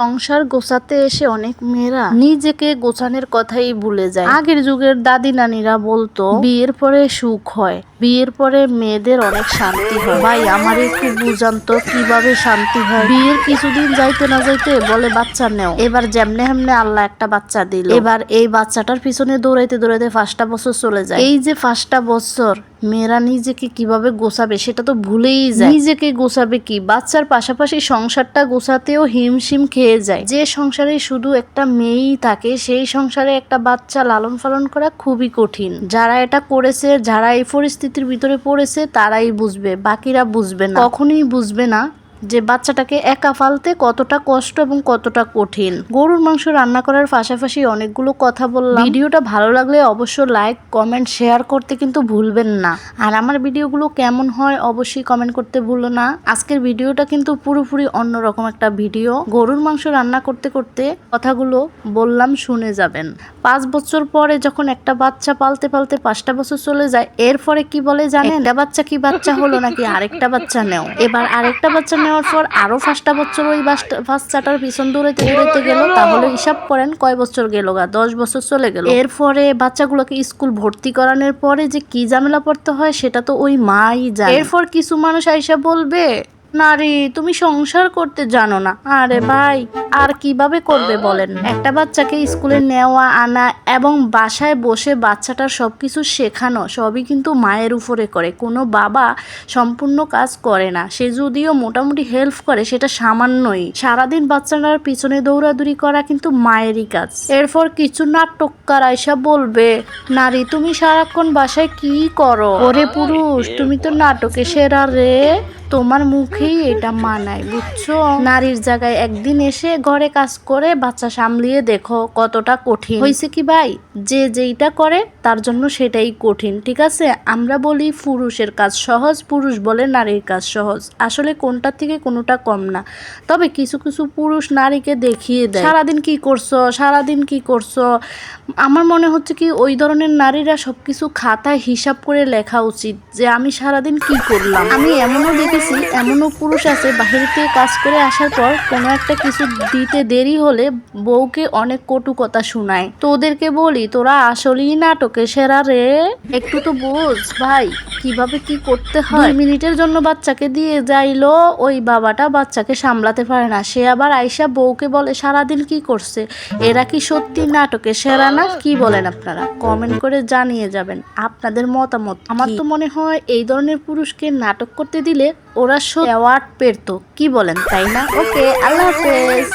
সংসার গোছাতে এসে অনেক মেয়েরা নিজেকে গোছানোর কথাই ভুলে যায়। আগের যুগের দাদি নানিরা বলতো বিয়ের পরে সুখ হয়, বিয়ের পরে মেয়েদের অনেক শান্তি হয়। ভাই আমার একটু বুঝান তো কিভাবে শান্তি হয়? বিয়ের কিছুদিন যাইতে না যাইতে বলে বাচ্চা নেও। এবার যেমনে হেমনে আল্লাহ একটা বাচ্চা দিল। এবার এই বাচ্চাটার পিছনে দৌড়াইতে দৌড়াইতে 5টা বছর চলে যায়। এই যে 5টা বছর মেয়েরা নিজেকে কিভাবে গোছাবে সেটা তো ভুলেই যায়। নিজেকে গোছাবে কি, বাচ্চার পাশাপাশি সংসারটা গোছাতেও হিমশিম খেয়ে যায়। যে সংসারে শুধু একটা মেয়েই থাকে সেই সংসারে একটা বাচ্চা লালন পালন করা খুবই কঠিন। যারা এটা করেছে, যারা এই পরিস্থিতির ভিতরে পড়েছে তারাই বুঝবে, বাকিরা বুঝবে না, কখনোই বুঝবে না যে বাচ্চাটাকে একা ফালতে কতটা কষ্ট এবং কতটা কঠিন। গরুর মাংস রান্না করার পাশাপাশি অনেকগুলো কথা বললাম। ভিডিওটা ভালো লাগলে অবশ্যই লাইক কমেন্ট শেয়ার করতে কিন্তু ভুলবেন না। আর আমার ভিডিওগুলো কেমন হয় অবশ্যই কমেন্ট করতে ভুলো না। আজকের ভিডিওটা কিন্তু পুরোপুরি অন্যরকম একটা ভিডিও। গরুর মাংস রান্না করতে করতে কথাগুলো বললাম, শুনে যাবেন। 5 বছর পরে যখন একটা বাচ্চা পালতে পালতে 5টা বছর চলে যায়, এরপরে কি বলে জানেন? একটা বাচ্চা কি বাচ্চা হলো নাকি আরেকটা বাচ্চা নেও। এবার আরেকটা বাচ্চা নেওয়ার পর আরো 5টা বছর ওই বাচ্চাটার পিছন দৌড়াইতে দৌড়াইতে গেল। তাহলে হিসাব করেন কয় বছর গেল গা, 10 বছর চলে গেল। এরপরে বাচ্চাগুলোকে স্কুল ভর্তি করানোর পরে যে কি ঝামেলা পড়তে হয় সেটা তো ওই মাই জানে। এরপর কিছু মানুষ আইসা বলবে নারী তুমি সংসার করতে জানো না। আরে ভাই আর কিভাবে করবে বলেন? একটা বাচ্চাকে স্কুলে নেওয়া আনা এবং বাসায় বসে বাচ্চাটার সবকিছু শেখানো সবই কিন্তু মায়ের উপরে করে। কোনো বাবা সম্পূর্ণ কাজ করে না। সে যদিও মোটামুটি হেল্প করে সেটা সামান্যই। সারাদিন বাচ্চাটার পিছনে দৌড়াদৌড়ি করা কিন্তু মায়েরই কাজ। এরপর কিছু নাটককার আইসা বলবে নারী তুমি সারাক্ষণ বাসায় কি করো? ওরে পুরুষ তুমি তো নাটকে সেরা রে, তোমার মুখেই এটা মানায়, বুঝছো? নারীর জায়গায় একদিন এসে ঘরে কাজ করে বাচ্চা সামলিয়ে দেখো কতটা কঠিন। হয়েছে কি ভাই, যে যেইটা করে তার জন্য সেটাই কঠিন। ঠিক আছে, আমরা বলি পুরুষের কাজ সহজ, পুরুষ বলে নারীর কাজ সহজ। আসলে কোনটা থেকে কোনোটা কম না। তবে কিছু কিছু পুরুষ নারীকে দেখিয়ে দেয় সারাদিন কি করছো, সারাদিন কি করছো। আমার মনে হচ্ছে কি ওই ধরনের নারীরা সবকিছু খাতায় হিসাব করে লেখা উচিত যে আমি সারাদিন কি করলাম। আমি এমনও দেখেছি, এমনও পুরুষ আছে বাহির থেকে কাজ করে আসার পর কোনো একটা কিছু দিতে দেরি হলে বউকে অনেক কটু কথা শোনায়। তো ওদেরকে বলি তোরা আসলেই নাটকে সেরা রে, একটু তো বোঝ ভাই কিভাবে কি করতে হয়। 2 মিনিটের জন্য বাচ্চাকে দিয়ে যাইলো, ওই বাবাটা বাচ্চাকে সামলাতে পারে না, সে আবার আইসা বউকে বলে সারাদিন কি করছে। এরা কি সত্যি নাটকে সেরা না? কি বলেন আপনারা? কমেন্ট করে জানিয়ে যাবেন আপনাদের মতামত। আমার তো মনে হয় এই ধরনের পুরুষকে নাটক করতে দিলে ওরা অ্যাওয়ার্ড পেতো। কি বলেন, তাই না? ওকে, আল্লাহ হাফেজ।